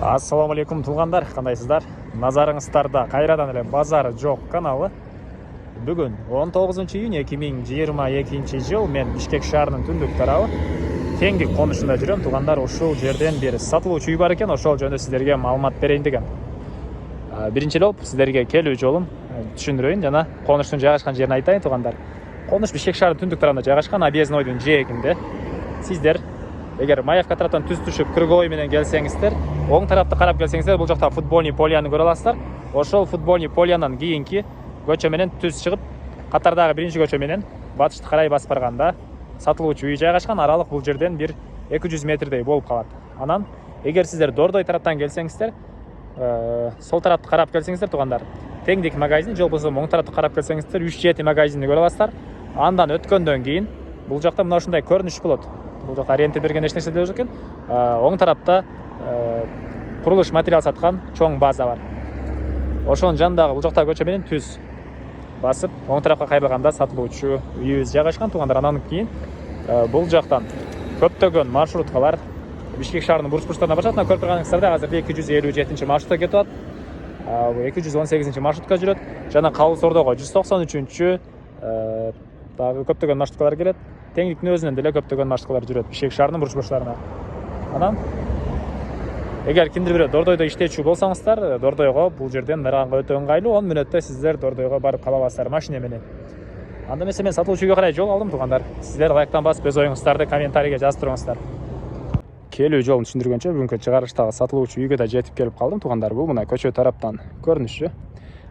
Ассаламу алейкум туугандар, кандайсыздар? Назарыңыздарда кайрадан эле базары жок каналы. Бүгүн 19-июнь 2022 жыл мен Бишкек шаарынын түндүк тарабы Теңдик конушунда жүрөм. Туугандар, ушул жерден бир сатылуучу үй бар экен, ошол жөнүндө сиздерге маалымат берейин дегем. Биринчи болуп сиздерге келүү жолун түшүндүрөйүн жана конуштун жайгашкан жерин айтайын туугандар. Конуш Бишкек шаарынын түндүк тарабында жайгашкан, объезднойдун жээгинде. Сиздер эгер Маевка тараптан түз түшүп кыргой менен келсеңиздер, оң тарапты карап келсеңиздер, бул жакта футбольный полияны көрө аласыздар. Ошол футбольный полиянан кийинки көчө менен түз чыгып, катардагы биринчи көчө менен батышты карай басып барганда сатылуучу үй жайгашкан. Аралык бул жерден бир 200 метрдей болуп калат. Анан эгер сиздер Дордой тараптан келсеңиздер, сол тарапты карап келсеңиздер туугандар, Теңдик магазин, же болбосо оң тарапты карап келсеңиздер, 3-7 магазинди көрө аласыздар. Андан өткөндөн кийин бул жакта мына ушундай көрүнүш болот. Бул жакта ориентир берген эч нерсе жок экен. Оң тарапта курулуш материал саткан чоң база бар. Ошонун жанындагы бул жакта көчө менен түз басып, оң тарапка кайрылганда сатылуучу үйүбүз жайгашкан туугандар. Андан кийин бул жактан көптөгөн маршруткалар Бишкек шаарынын бурч-бурчтарына башат. Мына көрүп турганыңыздарда азыр 257 маршрутка кетип атат. 218 маршрутка жүрөт. Жана Калыс Ордого 193-чү дагы көптөгөн маршруткалар келет. Теңдиктин өзүнөн деле көптөгөн маршруткалар жүрөт Бишкек шаарынын бурч-бурчтарына. Анан эгер кимдир бирөө Дордойдо иштечү болсаңыздар, Дордойго бул жерден Наранга өтө ыңгайлуу. 10 мүнөттө сиздер Дордойго барып кала аласыздар машина менен. Анда эмесе мен сатылуучу үйгө карай жол алдым туугандар. Сиздер лайктан басып өз оюңуздарды комментарийге жазып туруңуздар. Келүү жолун түшүндүргөнчө бүгүнкү чыгарылыштагы сатылуучу үйгө да жетип келип калдым туугандар. Бул мына көчө тараптан көрүнүшү.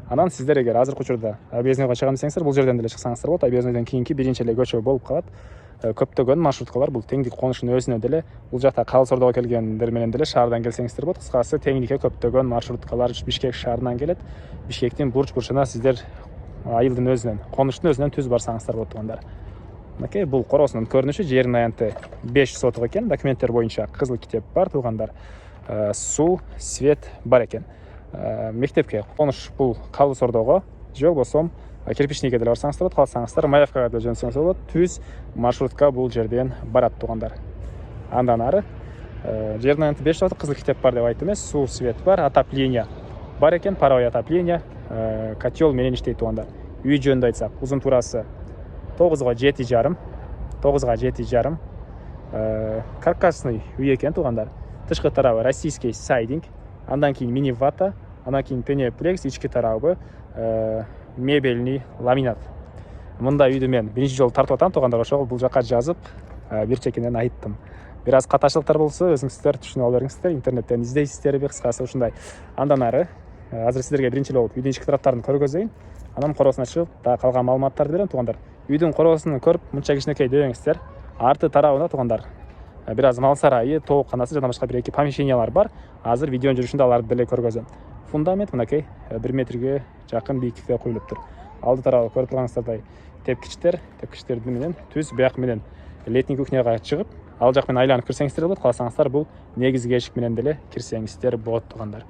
Анан сиздер эгер азыркы учурда объезднойго чыгам десеңиздер, бул жерден деле чыксаңыздар болот. Объезднойдон кийинки биринчи эле көчө болуп калат. Көптөгөн маршруткалар бул Теңдик конушунун өзүнө деле, бул жакта Калыс Ордого келгендер менен деле шаардан келсеңиздер болот. Кыскасы Теңдикке көптөгөн маршруткалар Бишкек шаарынан келет. Бишкектин бурч-бурчуна сиздер айылдын өзүнөн, конуштун өзүнөн түз барсаңыздар болот туугандар. Мынакей бул короосунун көрүнүшү, жеринин аянты 5 сотук экен. Документтер боюнча кызыл китеп бар туугандар. Суу, свет бар экен. Мектепке конуш бул Калыс Ордого, же болбосо кирпичникке деле барсаңыздар болот, кааласаңыздар Маевкага деле жөнөтсөңүз болот. Түз маршрутка бул жерден барат туугандар. Андан ары жеринин аянты 5 сотук, кызыл китеп бар деп айтып эмес, суу, свет бар, отопление бар экен, паровой отопление, котел менен иштейт туугандар. Үй жөнүндө айтсак, узун туурасы 9 га 7,5 каркасный үй экен туугандар. Тышкы тарабы российский сайдинг, андан кийин мини вата, андан кийин пенеплекс, ички тарабы мебельный ламинат. Мындай үйдү мен биринчи жолу тартып атам туугандар, ошого бул жакка жазып бир чекинен айттым. Бир аз катачылыктар болсо өзүңүздөр түшүнүп ала бериңиздер, интернеттен издейсиздерби, кыскасы ушундай. Андан ары азыр сиздерге биринчи болуп үйдүн ички тараптарын көргөзөйүн. Анан короосуна чыгып, дагы калган маалыматтарды берем туугандар. Үйдүн короосун көрүп, мынча кичинекей дебеңиздер. Арты тарабында туугандар бир аз мал сарайы, тоокканасы жана башка бир эки помещениялар бар. Азыр видеонун жүрүшүндө аларды деле көргөзөм. Фундамент мынакей 1 метрге жакын бийиктикте куюлуптур. Алды тарабы көрүп турганыңыздардай тепкичтердин менен түз, бияк менен летний кухняга чыгып, ал жак менен айланып кирсеңиздер болот. Кааласаңыздар бул негизги эшик менен деле кирсеңиздер болот туугандар.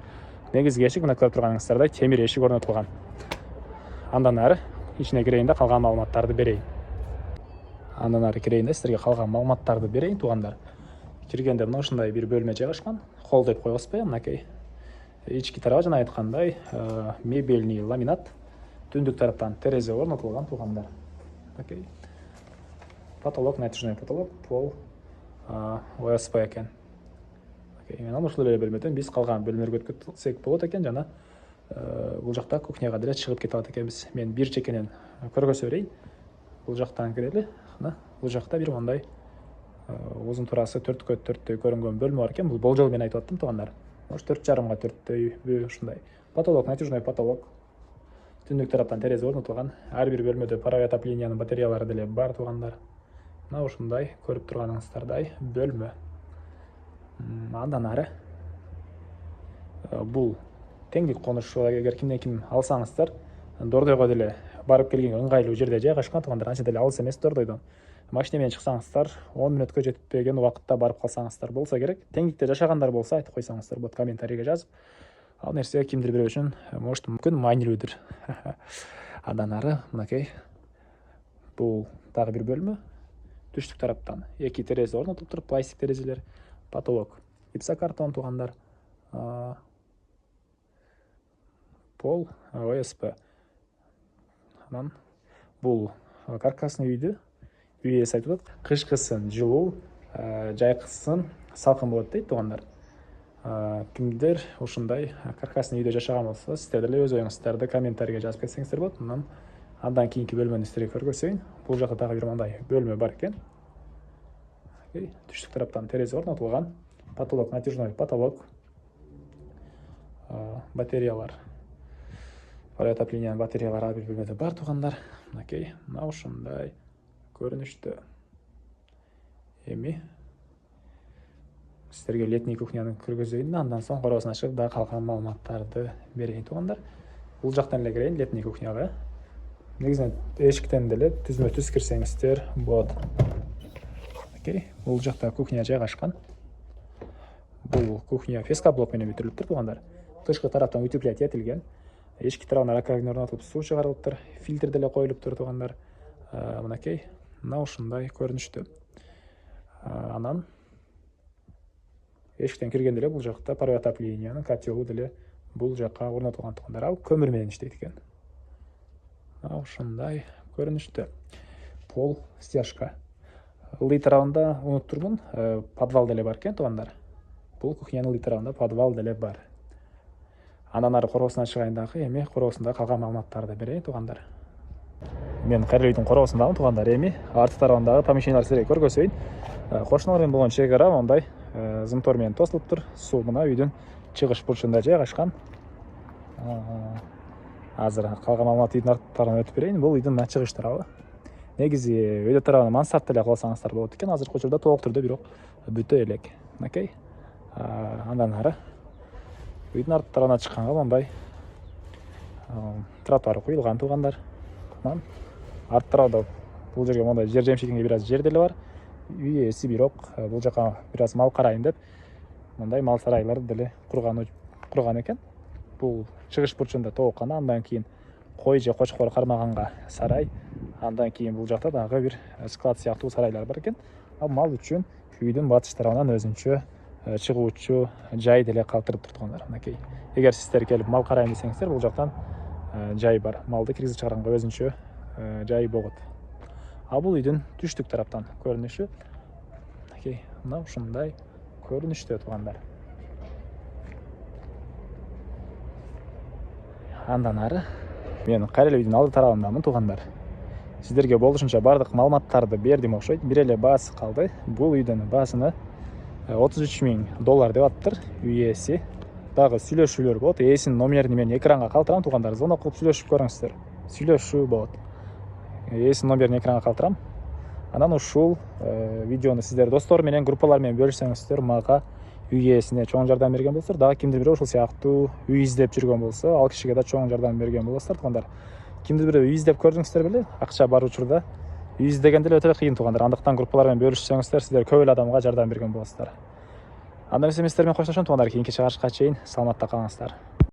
Негизги эшик мына көрүп турганыңыздардай темир эшик орнотулган. Андан ары ичине кирейин да калган маалыматтарды берейин. Сиздерге калган маалыматтарды берейин туугандар. Киргенде мына ушундай бир бөлмө жайгашкан. Холл деп койгузбай, мынакей ички тарабы жана айткандай мебельный ламинат, түндүк тараптан терезе орнотулган туугандар. Мынакей потолок, натяжной потолок, пол ОСП экен. Анан ушул эле бөлмөдөн биз калган бөлмөлөргө өткөзсөк болот экен. Жана бул жакта кухняга деле чыгып кете алат экенбиз. Мен бир чекенен көргөзө берейин. Бул жактан кирели. Мына бул жакта бир мындай узун туурасы 4-кө 4төй көрүнгөн бөлмө бар экен. Бул болжол менен айтып аттым туугандар. Ош 4,5 га 4төйбү ушундай. Потолок, натяжной потолок. Түндүк тараптан терезе орнотулган. Ар бир бөлмөдө паровой отоплениянын батареялары деле бар туугандар. Мына ушундай көрүп турганыңыздардай бөлмө. Андан ары бул Теңдик конушу, эгер кимден ким алсаңыздар, Дордойго деле барып келгенге ыңгайлуу жерде жайгашкан туугандар. Анча деле алыс эмес Дордойдон. Машина менен чыксаңыздар 10 мүнөткө жетпеген убакытта барып калсаңыздар болсо керек. Теңдикте жашагандар болсо айтып койсоңуздар болот комментарийге жазып. Ал нерсе кимдир бирөө үчүн мүмкүн маанилүүдүр. Андан ары мынакей бул дагы бир бөлмө. Түштүк тараптан 2 терезе орнотулуп туруп, пластик терезелер, потолок гипсокартон туугандар. пол ОСП. Анан бул каркасный үйдү үй ээси айтып атат, кышкысын жылуу, жайкысын салкын болот дейт туугандар. Кимдер ушундай каркасный үйдө жашаган болсо, сиздер деле өз оюңуздарды комментарийге жазып кетсеңиздер болот. Андан кийинки бөлмөнү сиздерге көргөзөйүн. Бул жакта дагы бир мындай бөлмө бар экен. Түштүк тараптан терезе орнотулган, потолок натяжной потолок, батареялар, отоплениянын батареялары ар бир бөлмөдө бар туугандар. Мына ушундай көрүнүштө. Эми сиздерге летний кухняны көргөзөйүн, андан соң короосун ачып, дагы калган маалыматтарды берейин туугандар. Бул жактан эле кирейин летний кухняга. Негизинен эшиктен деле түзмө-түз кирсеңиздер болот. Бул жакта кухня жайгашкан. Бул кухня фескоблок менен бүтүрүлүптүр туугандар. Тышкы тараптан утеплять этилген. Эшик тарабына раковина орнотулуп, суу чыгарылыптыр. Фильтр деле коюлуптур туугандар. Мынакей, мына ушундай көрүнүштө. Анан эшиктен киргенде эле бул жакта паровой отоплениянын котелу деле бул жакка орнотулган туугандар. Ал көмүр менен иштейт экен. Мына ушундай көрүнүштө. Пол стяжка. Ылдый тарабында унуттурмун, подвал деле бар экен туугандар. Бул кухнянын ылдый тарабында подвал деле бар. Андан ары короосуна чыгайын дагы, эми короосунда калган маалыматтарды берейин туугандар. Мен кайрыл үйдүн короосундамын туугандар. Эми арты тарабындагы помещенияларды сиздерге көргөзөйүн. Кошуналар менен болгон чек ара мондай зымтор менен тосулуптур. Суу мына үйдүн чыгыш бурчунда жайгашкан. Азыр калган маалыматты үйдүн арт тарабына өтүп берейин. Бул үйдүн чыгыш тарабы. Негизи өйдө тарабына мансард деле кылсаңыздар болот экен. Азыркы учурда толук түрдө бирок бүтө элек. Андан ары үйдүн арт тарабына чыкканга мондай тротуар куюлган туугандар. Арт тарабында бул жерге мондай жер жемшигинге бир аз жер деле бар. Үй ээси бирок бул жака бир аз мал карайын деп мондай мал сарайлар деле курган экен. Бул чыгыш бурчунда тооккана, андан кийин кой же кочкор кармаганга сарай, андан кийин бул жакта дагы бир склад сыяктуу сарайлар бар экен. Ал мал үчүн үйдүн батыш тарабынан өзүнчө чыгуучу жай деле калтырып тургандар. Эгер сиздер келип мал карайын десеңиздер, бул жактан жай бар. Малды киргизип чыгарганга өзүнчө жай болот. Бул үйдүн түштүк тараптан көрүнүшү. Мына ушундай көрүнүштө туугандар. Андан ары мен кайрыл үйдүн алды тарабындамын туугандар. Сиздерге болушунча бардык маалыматтарды бердим окшойт. Бир эле баасы калды. Бул үйдүн баасыны $33,000 деп аттыр үй ээси. Дагы сүйлөшүүлөр болот. Ээсинин номерин мен экранга калтырам туугандар. Звонок кылып сүйлөшүп көрүңүздөр. Сүйлөшүү болот. Ээсинин номерин экранга калтырам. Анан ушул видеону сиздер достор менен, группалар менен бөлүшсөңүздөр, мага үй ээсине чоң жардам берген болсоор, дагы кимдир бирөө ушул сыяктуу үй издеп жүргөн болсо, ал кишиге да чоң жардам берген болосуздар туугандар. Кимдир бирөө үй издеп көрдүңүздөр беле? Акча бар учурда үй издеген деле өтө кыйын туугандар. Андыктан группалар менен бөлүшсөңүздөр, сиздер көп эле адамга жардам берген болосуздар. Анда эмес сиздер менен коштошом туугандар. Кийинки чыгарышка чейин саламатта калыңыздар.